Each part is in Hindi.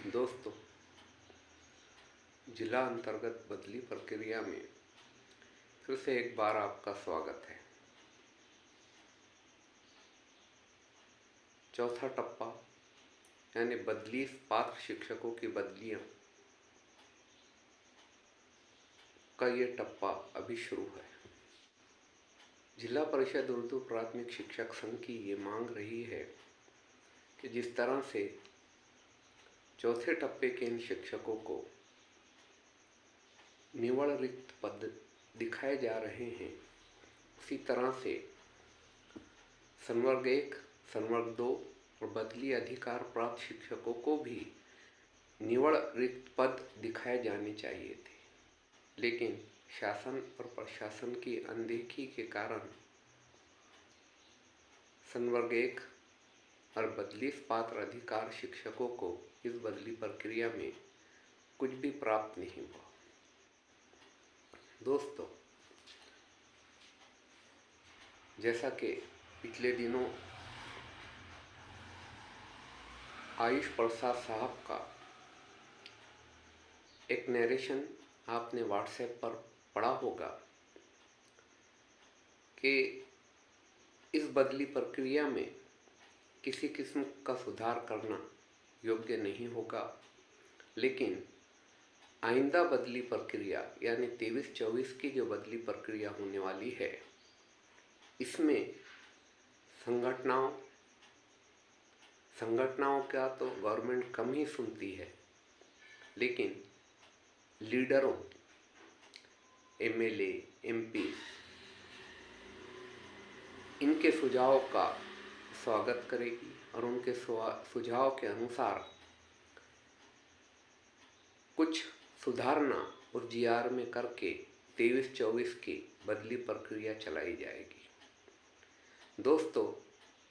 दोस्तों, जिला अंतर्गत बदली प्रक्रिया में फिर से एक बार आपका स्वागत है। चौथा टप्पा यानी बदली पात्र शिक्षकों की बदलियां का ये टप्पा अभी शुरू है। जिला परिषद उर्दू प्राथमिक शिक्षक संघ की ये मांग रही है कि जिस तरह से चौथे टप्पे के इन शिक्षकों को निवड़ रिक्त पद दिखाए जा रहे हैं, उसी तरह से संवर्ग 1, संवर्ग 2 और बदली अधिकार प्राप्त शिक्षकों को भी निवड़ रिक्त पद दिखाए जाने चाहिए थे, लेकिन शासन और प्रशासन की अनदेखी के कारण संवर्ग 1 और बदली पात्र अधिकार शिक्षकों को इस बदली प्रक्रिया में कुछ भी प्राप्त नहीं हुआ। दोस्तों, जैसा कि पिछले दिनों आयुष प्रसाद साहब का एक नरेशन आपने व्हाट्सएप पर पढ़ा होगा कि इस बदली प्रक्रिया में किसी किस्म का सुधार करना योग्य नहीं होगा, लेकिन आइंदा बदली प्रक्रिया यानी 23-24 की जो बदली प्रक्रिया होने वाली है, इसमें संगठनाओं का तो गवर्नमेंट कम ही सुनती है, लेकिन लीडरों, एमएलए, एमपी इनके सुझाव का स्वागत करेगी और उनके सुझाव के अनुसार कुछ सुधारना उस जीआर में करके 23-24 की बदली प्रक्रिया चलाई जाएगी। दोस्तों,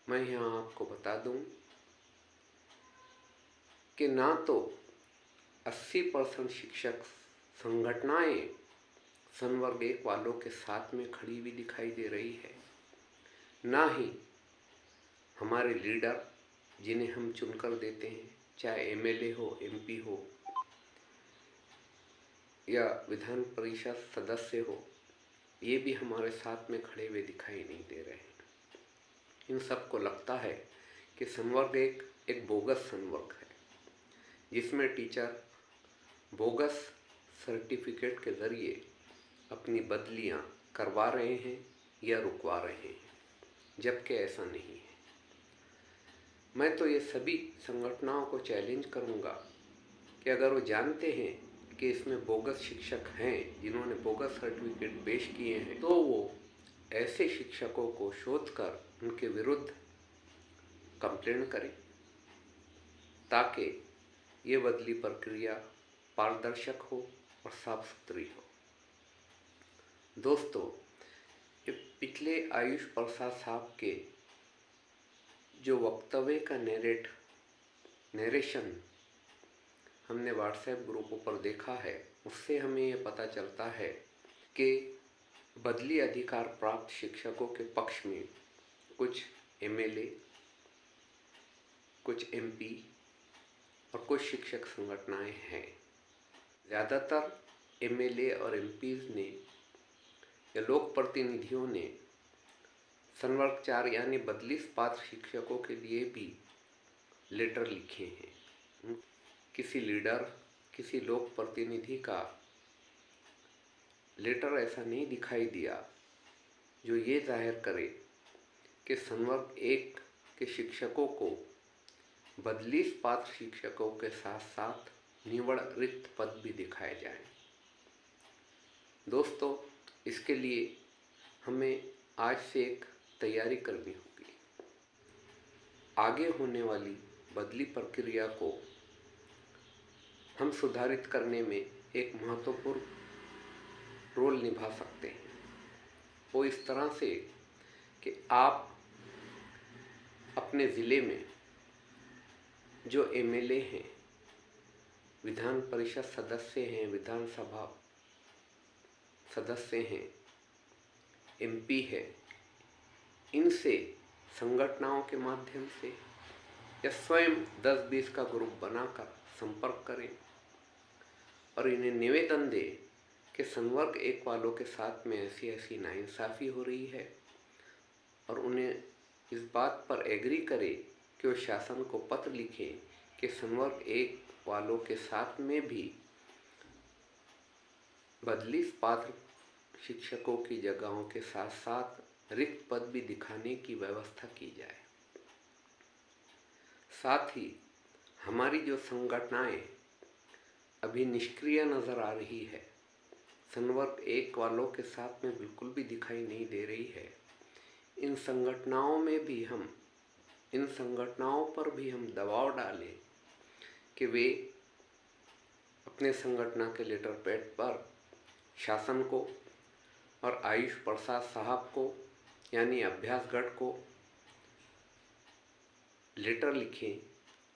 मैं यहाँ आपको बता दूं कि ना तो 80% शिक्षक संगठनाएं संवर्ग 1 वालों के साथ में खड़ी हुई दिखाई दे रही है, ना ही हमारे लीडर जिन्हें हम चुनकर देते हैं, चाहे एमएलए हो, एमपी हो या विधान परिषद सदस्य हो, ये भी हमारे साथ में खड़े हुए दिखाई नहीं दे रहे हैं। इन सबको लगता है कि संवर्ग एक बोगस संवर्ग है, जिसमें टीचर बोगस सर्टिफिकेट के ज़रिए अपनी बदलियां करवा रहे हैं या रुकवा रहे हैं, जबकि ऐसा नहीं है। मैं तो ये सभी संगठनों को चैलेंज करूंगा कि अगर वो जानते हैं कि इसमें बोगस शिक्षक हैं जिन्होंने बोगस सर्टिफिकेट पेश किए हैं, तो वो ऐसे शिक्षकों को शोध कर उनके विरुद्ध कंप्लेंट करें, ताकि ये बदली प्रक्रिया पारदर्शक हो और साफ सुथरी हो। दोस्तों, पिछले आयुष प्रसाद साहब के जो वक्तव्य का नरेशन हमने व्हाट्सएप ग्रुपों पर देखा है, उससे हमें ये पता चलता है कि बदली अधिकार प्राप्त शिक्षकों के पक्ष में कुछ एमएलए, कुछ एमपी और कुछ शिक्षक संगठनाएं हैं। ज़्यादातर एमएलए और एमपीज ने या लोक प्रतिनिधियों ने संवर्ग 4 यानी बदली पात्र शिक्षकों के लिए भी लेटर लिखे हैं। किसी लीडर, किसी लोक प्रतिनिधि का लेटर ऐसा नहीं दिखाई दिया जो ये जाहिर करे कि संवर्ग 1 के शिक्षकों को बदली पात्र शिक्षकों के साथ साथ निवड़ रिक्त पद भी दिखाए जाएं। दोस्तों, इसके लिए हमें आज से एक तैयारी करनी होगी। आगे होने वाली बदली प्रक्रिया को हम सुधारित करने में एक महत्वपूर्ण रोल निभा सकते हैं। वो इस तरह से कि आप अपने ज़िले में जो एमएलए हैं, विधान परिषद सदस्य हैं, विधानसभा सदस्य हैं, एमपी है, इनसे संगठनों के माध्यम से या स्वयं 10-20 का ग्रुप बनाकर संपर्क करें और इन्हें निवेदन दें कि संवर्ग 1 वालों के साथ में ऐसी ऐसी नाइंसाफ़ी हो रही है और उन्हें इस बात पर एग्री करे कि वो शासन को पत्र लिखें कि संवर्ग 1 वालों के साथ में भी बदली पात्र शिक्षकों की जगहों के साथ साथ रिक्त पद भी दिखाने की व्यवस्था की जाए। साथ ही हमारी जो संगठनाएं अभी निष्क्रिय नज़र आ रही है, संवर्ग 1 वालों के साथ में बिल्कुल भी दिखाई नहीं दे रही है, इन संगठनाओं पर भी हम दबाव डालें कि वे अपने संगठन के लेटर पैड पर शासन को और आयुष प्रसाद साहब को यानी अभ्यासगढ़ को लेटर लिखें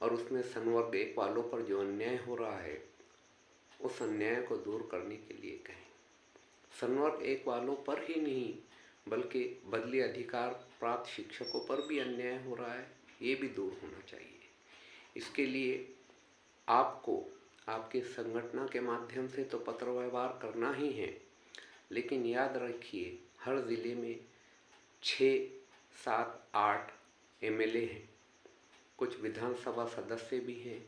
और उसमें संवर्ग 1 वालों पर जो अन्याय हो रहा है उस अन्याय को दूर करने के लिए कहें। संवर्ग 1 वालों पर ही नहीं बल्कि बदली अधिकार प्राप्त शिक्षकों पर भी अन्याय हो रहा है, ये भी दूर होना चाहिए। इसके लिए आपको आपके संगठन के माध्यम से तो पत्र व्यवहार करना ही है, लेकिन याद रखिए हर ज़िले में 6, 7, 8 एमएलए हैं, कुछ विधानसभा सदस्य भी हैं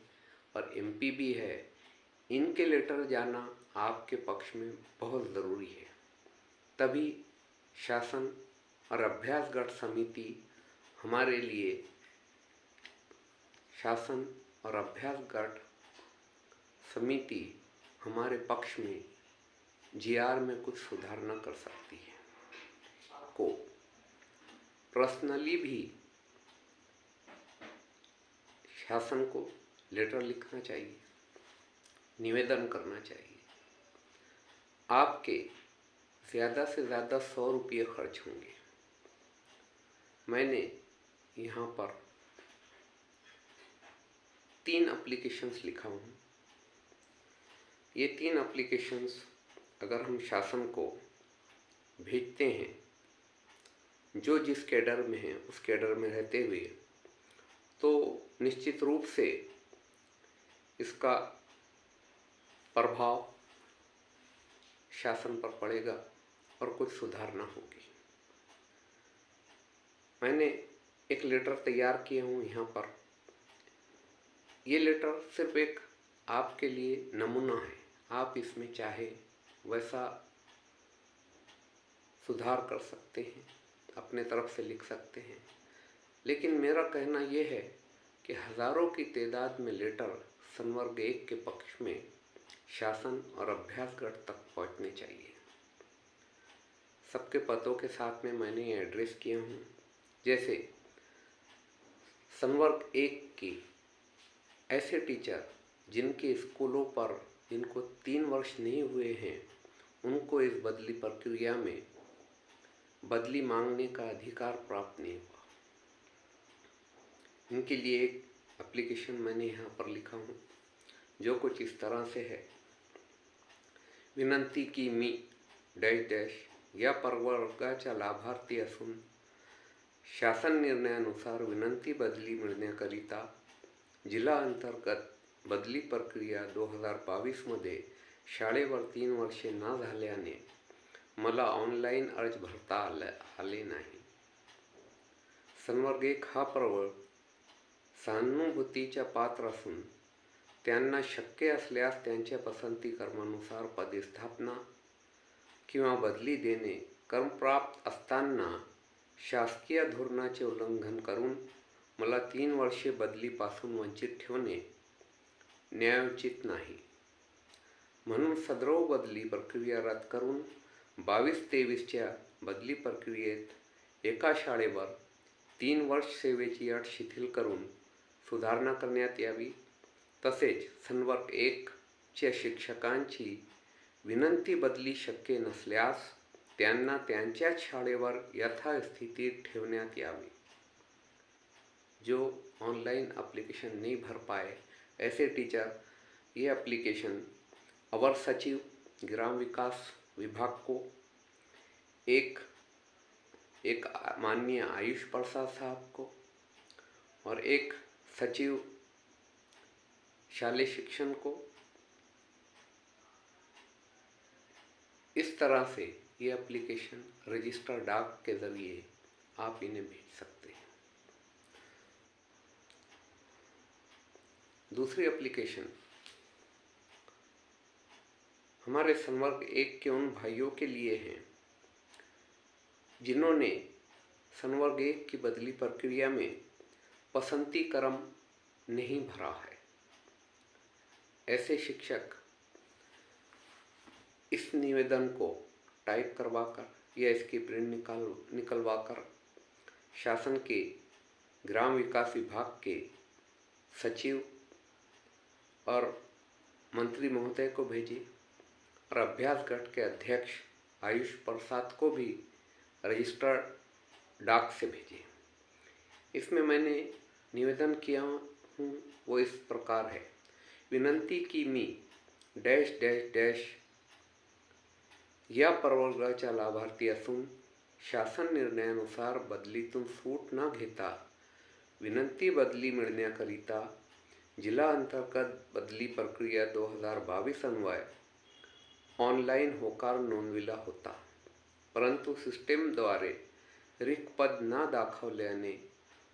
और एमपी भी है। इनके लेटर जाना आपके पक्ष में बहुत ज़रूरी है। तभी शासन और अभ्यासगढ़ समिति हमारे लिए शासन और अभ्यासगढ़ समिति हमारे पक्ष में जीआर में कुछ सुधार न कर सकती है। को पर्सनली भी शासन को लेटर लिखना चाहिए, निवेदन करना चाहिए। आपके ज़्यादा से ज़्यादा 100 रुपये खर्च होंगे। मैंने यहाँ पर 3 एप्लीकेशंस लिखा हूँ। ये 3 एप्लीकेशंस अगर हम शासन को भेजते हैं, जो जिस कैडर में है उस कैडर में रहते हुए, तो निश्चित रूप से इसका प्रभाव शासन पर पड़ेगा और कुछ सुधारना होगी। मैंने एक लेटर तैयार किया हूँ यहाँ पर। ये लेटर सिर्फ एक आपके लिए नमूना है, आप इसमें चाहे वैसा सुधार कर सकते हैं, अपने तरफ से लिख सकते हैं, लेकिन मेरा कहना यह है कि हज़ारों की तादाद में लेटर संवर्ग 1 के पक्ष में शासन और अभ्यासगढ़ तक पहुंचने चाहिए। सबके पदों के साथ में मैंने ये एड्रेस किया हूँ। जैसे संवर्ग 1 की ऐसे टीचर जिनके स्कूलों पर जिनको 3 वर्ष नहीं हुए हैं, उनको इस बदली प्रक्रिया में बदली मांगने का अधिकार प्राप्त नहीं हुआ। इनके लिए एक एप्लीकेशन मैंने यहाँ पर लिखा हूँ, जो कुछ इस तरह से है। विनंती की मी डैश डैश या प्रवर्गाच्या लाभार्थी असून शासन निर्णयानुसार विनंती बदली मिळण्याकरिता जिल्हा अंतर्गत बदली प्रक्रिया 2022 मध्ये शाळेवर 3 वर्षे न झाल्याने मला ऑनलाईन अर्ज भरता आले नाही। संवर्ग 1 हा प्रवर्ग सहानुभूतीच्या पात्र असून त्यांना शक्य असल्यास त्यांच्या पसंती क्रमानुसार पदस्थापना किंवा बदली देणे क्रमप्राप्त असताना शासकीय धोरणाचे उल्लंघन करून मला 3 वर्षे बदलीपासून वंचित ठेवणे न्यायोचित नाही। म्हणून सदरव बदली प्रक्रिया रद्द करून 22-23च्या बदली प्रक्रियेत एका शाळेवर 3 वर्ष सेवेची अट शिथिल करून सुधारणा करण्यात यावी। तसेच संवर्ग 1 च्या शिक्षकांची विनंती बदली शक्य नसल्यास त्यांना त्यांच्याच शाळेवर यथास्थितीत ठेवण्यात यावे। जो ऑनलाइन एप्लीकेशन नहीं भर पाए ऐसे टीचर ये एप्लीकेशन अवर सचिव ग्राम विकास विभाग को, एक माननीय आयुष प्रसाद साहब को और एक सचिव शालेय शिक्षण को इस तरह से ये एप्लीकेशन रजिस्टर डाक के ज़रिए आप इन्हें भेज सकते हैं। दूसरी एप्लीकेशन हमारे संवर्ग 1 के उन भाइयों के लिए हैं जिन्होंने संवर्ग 1 की बदली प्रक्रिया में पसंती क्रम नहीं भरा है। ऐसे शिक्षक इस निवेदन को टाइप करवाकर या इसकी प्रिंट निकलवाकर शासन के ग्राम विकास विभाग के सचिव और मंत्री महोदय को भेजें और अभ्यास गट के अध्यक्ष आयुष प्रसाद को भी रजिस्टर्ड डाक से भेजें। इसमें मैंने निवेदन किया हूँ वो इस प्रकार है। विनंती की मी डैश डैश डैश या प्रवर्गाच्या लाभार्थी असून शासन निर्णयानुसार बदलीतून सूट न घेता विनंती बदली मिळण्याकरिता जिल्हा अंतर्गत बदली प्रक्रिया 2022 अन्वय ऑनलाईन होकार नोंदविला होता, परंतु सिस्टीमद्वारे रिक्त पद न दाखवल्याने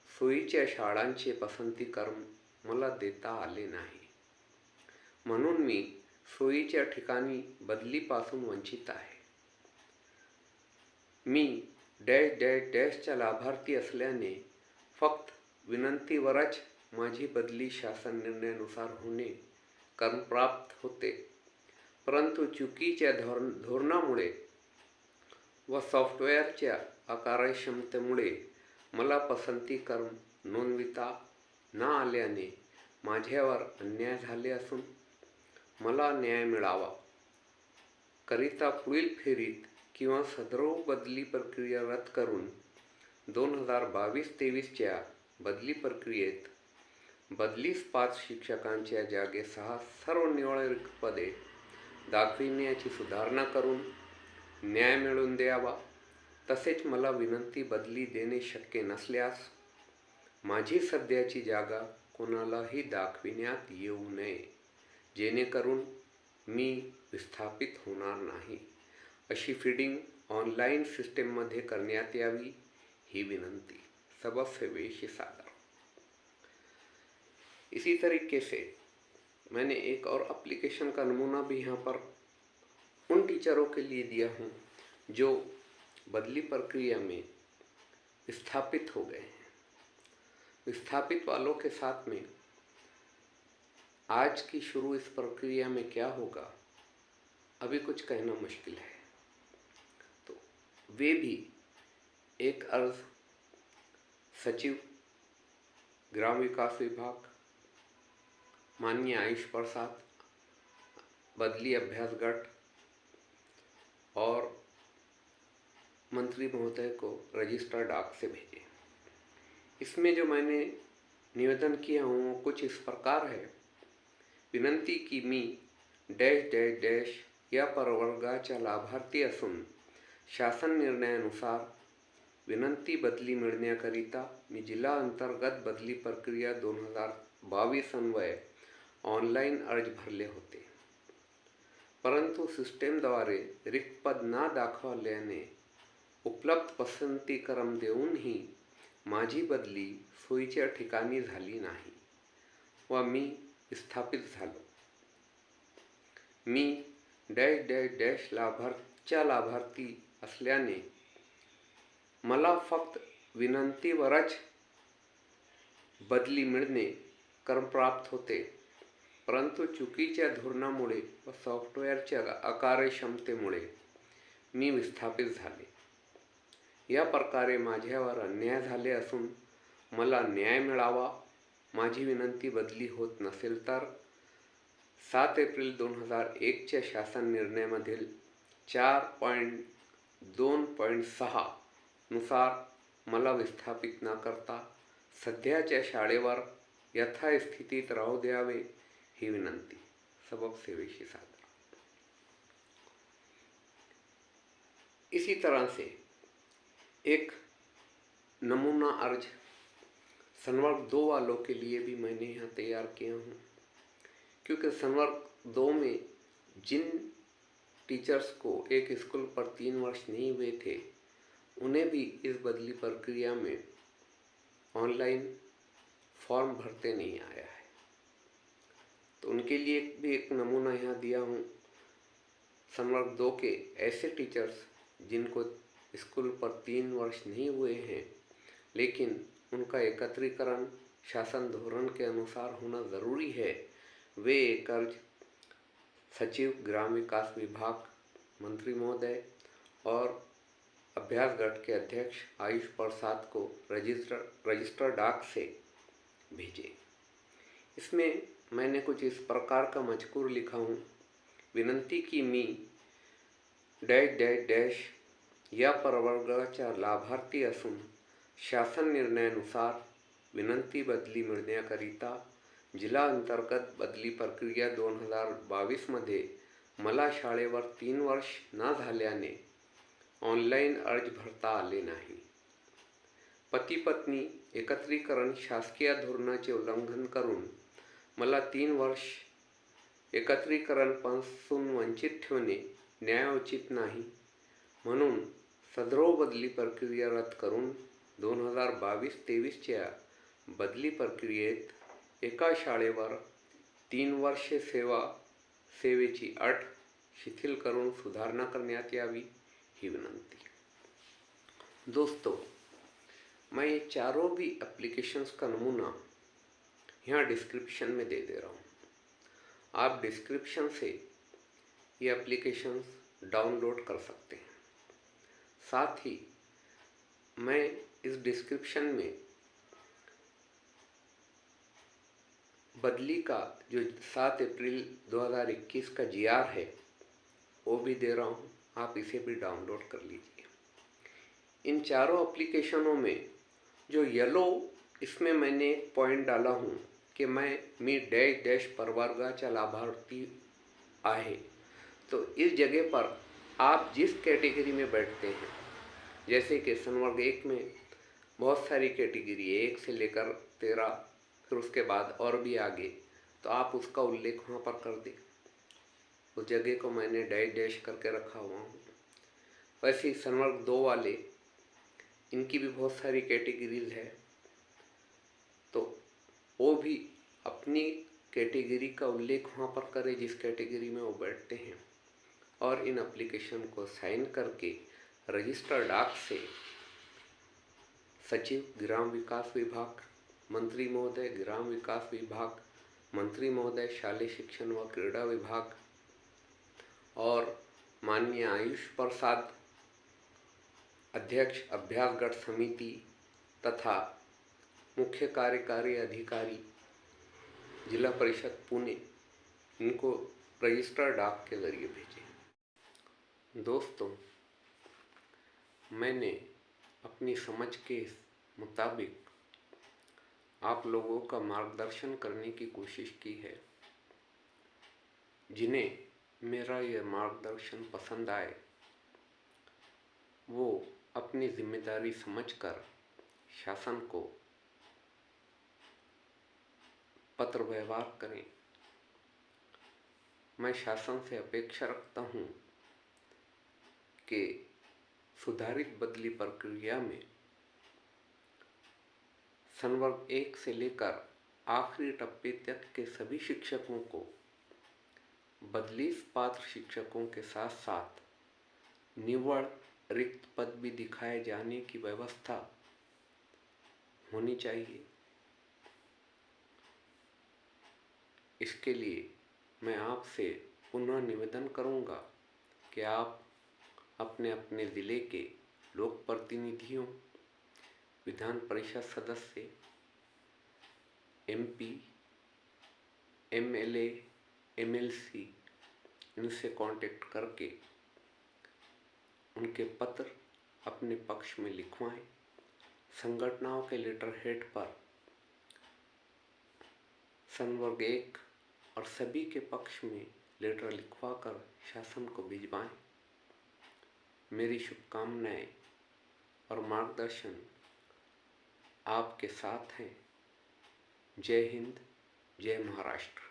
सोयीच्या शाळांचे पसंतीक्रम मला देता आले नाही, म्हणून मी सोयीच्या ठिकाणी बदलीपासून वंचित आहे। मी डॅश डॅश डॅशचा लाभार्थी असल्याने फक्त विनंतीवरच माझी बदली शासन निर्णयानुसार होणे क्रमप्राप्त होते, परंतु चुकीच्या धोरणामुळे व सॉफ्टवेअरच्या अकार्यक्षमतेमुळे मला पसंतीक्रम नोंदविता न आल्याने माझ्यावर अन्याय झाले असून मला न्याय मिळावा करिता पुढील फेरीत किंवा सदर बदली प्रक्रिया रद्द करून 2022-23च्या बदली प्रक्रियेत बदलीस 5 शिक्षकांच्या जागे 6 सर्व निव्वळ रिक्त पदे दाखविण्याची सुधारणा करून न्याय मिळवून द्यावा। तसेच मला विनंती बदली देणे शक्य नसल्यास माझी सध्याची जागा कोणालाही दाखविण्यात येऊ नये, जेणेकरून मी विस्थापित होणार नाही, अशी फीडिंग ऑनलाइन सिस्टममध्ये करण्यात यावी ही विनंती सबसे वेशी सादर। इसी तरीके से मैंने एक और एप्लीकेशन का नमूना भी यहाँ पर उन टीचरों के लिए दिया हूँ जो बदली प्रक्रिया में विस्थापित हो गए हैं। विस्थापित वालों के साथ में आज की शुरू इस प्रक्रिया में क्या होगा अभी कुछ कहना मुश्किल है, तो वे भी एक अर्ज सचिव ग्राम विकास विभाग माननीय आयुष प्रसाद बदली अभ्यास गट और मंत्री महोदय को रजिस्टर डाक से भेजें। इसमें जो मैंने निवेदन किया हूँ वो कुछ इस प्रकार है। विनंती की मी डैश डैश डैश या प्रवर्गाचा लाभार्थी असून शासन निर्णयानुसार विनंती बदली मिळण्याकरिता मी जिल्हा अंतर्गत बदली प्रक्रिया 2022 अन्वय ऑनलाइन अर्ज भरले होते, परंतु सिस्टमद्वारे रिक्त पद न दाखवल्याने उपलब्ध पसंतीक्रम देऊनही माझी बदली सोयीच्या ठिकाणी झाली नाही व मी विस्थापित झालो। मी डॅश डॅश डॅश लाभार्थी असल्याने मला फक्त विनंतीवरच बदली मिळणे क्रमप्राप्त होते, परंतु चुकीच्या धोरणामुळे व सॉफ्टवेअरच्या अकार्यक्षमतेमुळे मी विस्थापित झाले। या प्रकारे माझ्यावर अन्याय झाले असून मला न्याय मिळावा। माझी विनंती बदली होत नसेल तर 7 एप्रिल 2001च्या शासन निर्णयामधील 4.2.6 नुसार मला विस्थापित न करता सध्याच्या शाळेवर यथास्थितीत राहू द्यावे ही विनंती सबक सेवेशी सादर। इसी तरह से एक नमूना अर्ज संवर्ग 2 वालों के लिए भी मैंने यहाँ तैयार किया हूँ। क्योंकि संवर्ग 2 में जिन टीचर्स को एक स्कूल पर 3 वर्ष नहीं हुए थे, उन्हें भी इस बदली प्रक्रिया में ऑनलाइन फॉर्म भरते नहीं आया है। तो उनके लिए भी एक नमूना यहाँ दिया हूँ। संवर्ग 2 के ऐसे टीचर्स जिनको स्कूल पर 3 वर्ष नहीं हुए हैं, लेकिन उनका एकत्रीकरण शासन धोरण के अनुसार होना ज़रूरी है, वे एक अर्ज सचिव ग्राम विकास विभाग मंत्री महोदय और अभ्यास गट के अध्यक्ष आयुष प्रसाद को रजिस्टर डाक से भेजे। इसमें मैंने कुछ इस प्रकार का मजकूर लिखा हूँ। विनंती की मी डैश डैश डैश या प्रवर्गाचा लाभार्थी असून शासन निर्णयानुसार विनंती बदली मिळण्याकरिता जिल्हा अंतर्गत बदली प्रक्रिया 2022 मध्ये मला शाळेवर 3 वर्ष न झाल्याने ऑनलाईन अर्ज भरता आले नाही। पती पत्नी एकत्रीकरण शासकीय धोरणाचे उल्लंघन करून मला 3 वर्ष एकत्रीकरणपासून वंचित ठेवणे न्यायोचित नाही, म्हणून सदर बदली प्रक्रिया रद्द करून 2022-23च्या बदली प्रक्रियेत एका शाळेवर 3 वर्षे सेवेची अट शिथिल करून सुधारणा करण्यात यावी, ही विनंती। दोस्तों, मैं ये चारों भी एप्लीकेशंस का नमूना यहाँ डिस्क्रिप्शन में दे रहा हूँ। आप डिस्क्रिप्शन से ये एप्लीकेशंस डाउनलोड कर सकते हैं। साथ ही मैं इस डिस्क्रिप्शन में बदली का जो 7 अप्रैल 2021 का GR है वो भी दे रहा हूँ, आप इसे भी डाउनलोड कर लीजिए। इन चारों एप्लीकेशनों में जो येलो, इसमें मैंने एक पॉइंट डाला हूँ कि मी डैश डैश प्रवर्गाचा लाभार्थी आहे। तो इस जगह पर आप जिस कैटेगरी में बैठते हैं, जैसे कि संवर्ग 1 में बहुत सारी कैटेगरी है, 1 से लेकर 13, फिर उसके बाद और भी आगे, तो आप उसका उल्लेख वहाँ पर कर दें। उस जगह को मैंने डैश डैश करके रखा हुआ हूँ। वैसे ही संवर्ग 2 वाले, इनकी भी बहुत सारी कैटेगरीज है, तो वो भी अपनी कैटेगरी का उल्लेख वहाँ पर करें जिस कैटेगरी में वो बैठते हैं, और इन एप्लीकेशन को साइन करके रजिस्टर डाक से सचिव ग्राम विकास विभाग मंत्री महोदय, ग्राम विकास विभाग मंत्री महोदय, शालेय शिक्षण व क्रीड़ा विभाग और माननीय आयुष प्रसाद अध्यक्ष अभ्यास गट समिति तथा मुख्य कार्यकारी अधिकारी जिला परिषद पुणे, इनको रजिस्टर डाक के जरिए भेजें। दोस्तों, मैंने अपनी समझ के मुताबिक आप लोगों का मार्गदर्शन करने की कोशिश की है। जिन्हें मेरा यह मार्गदर्शन पसंद आए, वो अपनी जिम्मेदारी समझकर शासन को पत्र व्यवहार करें। मैं शासन से अपेक्षा रखता हूँ कि सुधारित बदली प्रक्रिया में संवर्ग 1 से लेकर आखिरी टप्पे तक के सभी शिक्षकों को बदली पात्र शिक्षकों के साथ साथ निव्वल रिक्त पद भी दिखाए जाने की व्यवस्था होनी चाहिए। इसके लिए मैं आपसे पुनः निवेदन करूंगा कि आप अपने अपने ज़िले के लोक प्रतिनिधियों, विधान परिषद सदस्य, MP, MLA, MLC, इनसे कांटेक्ट करके उनके पत्र अपने पक्ष में लिखवाएं। संगठनों के लेटर हेड पर संवर्ग 1 और सभी के पक्ष में लेटर लिखवाकर शासन को भिजवाएं। मेरी शुभकामनाएं और मार्गदर्शन आपके साथ हैं। जय हिंद, जय महाराष्ट्र।